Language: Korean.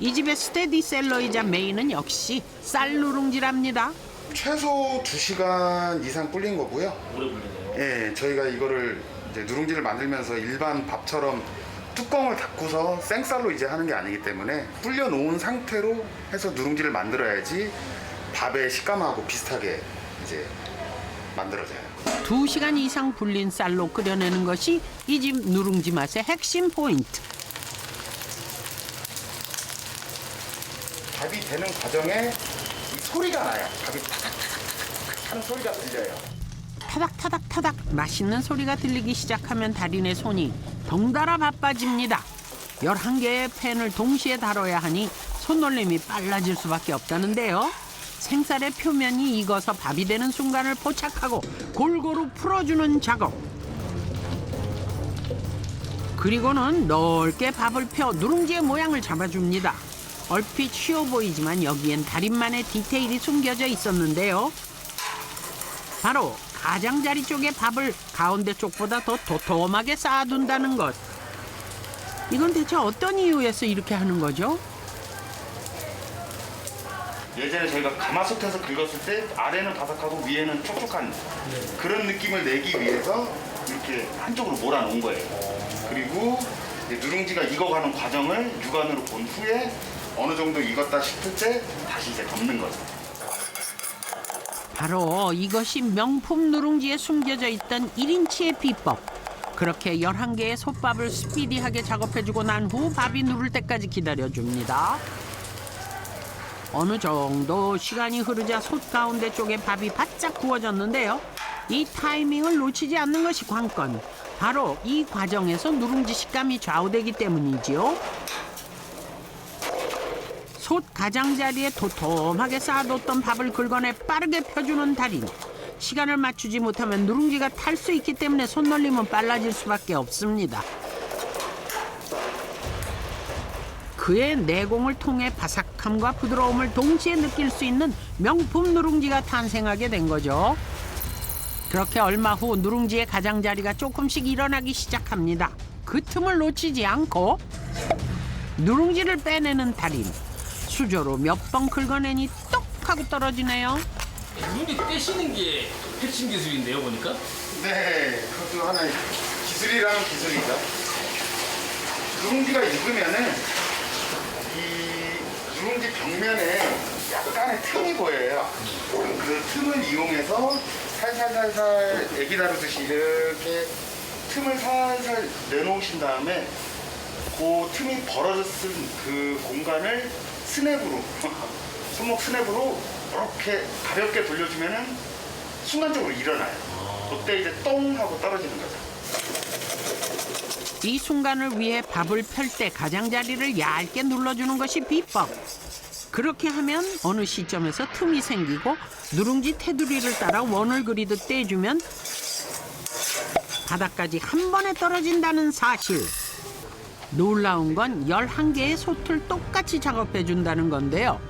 이 집의 스테디셀러이자 메인은 역시 쌀 누룽지랍니다. 최소 2시간 이상 불린 거고요. 오래 불리네요. 예, 저희가 이거를 이제 누룽지를 만들면서 일반 밥처럼 뚜껑을 닫고서 생쌀로 이제 하는 게 아니기 때문에 불려놓은 상태로 해서 누룽지를 만들어야지 밥의 식감하고 비슷하게 이제 만들어져요. 2시간 이상 불린 쌀로 끓여내는 것이 이 집 누룽지 맛의 핵심 포인트. 밥이 되는 과정에 이 소리가 나요. 밥이 타닥타닥 하는 소리가 들려요. 타닥타닥타닥 맛있는 소리가 들리기 시작하면 달인의 손이 덩달아 바빠집니다. 11개의 팬을 동시에 다뤄야 하니 손놀림이 빨라질 수밖에 없다는데요. 생쌀의 표면이 익어서 밥이 되는 순간을 포착하고 골고루 풀어주는 작업. 그리고는 넓게 밥을 펴 누룽지의 모양을 잡아줍니다. 얼핏 쉬워 보이지만 여기엔 달인만의 디테일이 숨겨져 있었는데요. 바로 가장자리 쪽의 밥을 가운데 쪽보다 더 도톰하게 쌓아둔다는 것. 이건 대체 어떤 이유에서 이렇게 하는 거죠? 예전에 저희가 가마솥에서 긁었을 때 아래는 바삭하고 위에는 촉촉한 그런 느낌을 내기 위해서 이렇게 한쪽으로 몰아놓은 거예요. 그리고 이제 누룽지가 익어가는 과정을 육안으로 본 후에 어느 정도 익었다 싶을 때 다시 이제 덮는 거죠. 바로 이것이 명품 누룽지에 숨겨져 있던 1인치의 비법. 그렇게 11개의 솥밥을 스피디하게 작업해주고 난 후 밥이 누를 때까지 기다려줍니다. 어느 정도 시간이 흐르자 솥 가운데 쪽에 밥이 바짝 구워졌는데요. 이 타이밍을 놓치지 않는 것이 관건. 바로 이 과정에서 누룽지 식감이 좌우되기 때문이지요. 솥 가장자리에 도톰하게 쌓아뒀던 밥을 긁어내 빠르게 펴주는 달인. 시간을 맞추지 못하면 누룽지가 탈 수 있기 때문에 손놀림은 빨라질 수밖에 없습니다. 그의 내공을 통해 바삭함과 부드러움을 동시에 느낄 수 있는 명품 누룽지가 탄생하게 된 거죠. 그렇게 얼마 후 누룽지의 가장자리가 조금씩 일어나기 시작합니다. 그 틈을 놓치지 않고 누룽지를 빼내는 달인. 수저로 몇 번 긁어내니 똑 하고 떨어지네요. 누룽지 떼시는 게 핵심 기술인데요, 보니까? 네, 그것도 하나의 기술이라는 기술이죠. 누룽지가 익으면은 이 누룽지 벽면에 약간의 틈이 보여요. 그 틈을 이용해서 살살살살 애기 다루듯이 이렇게 틈을 살살 내놓으신 다음에 그 틈이 벌어졌을 그 공간을 스냅으로 손목 스냅으로 이렇게 가볍게 돌려주면은 순간적으로 일어나요. 그때 이제 똥 하고 떨어지는 거죠. 이 순간을 위해 밥을 펼 때 가장자리를 얇게 눌러주는 것이 비법. 그렇게 하면 어느 시점에서 틈이 생기고 누룽지 테두리를 따라 원을 그리듯 떼주면 바닥까지 한 번에 떨어진다는 사실. 놀라운 건 11개의 솥을 똑같이 작업해준다는 건데요.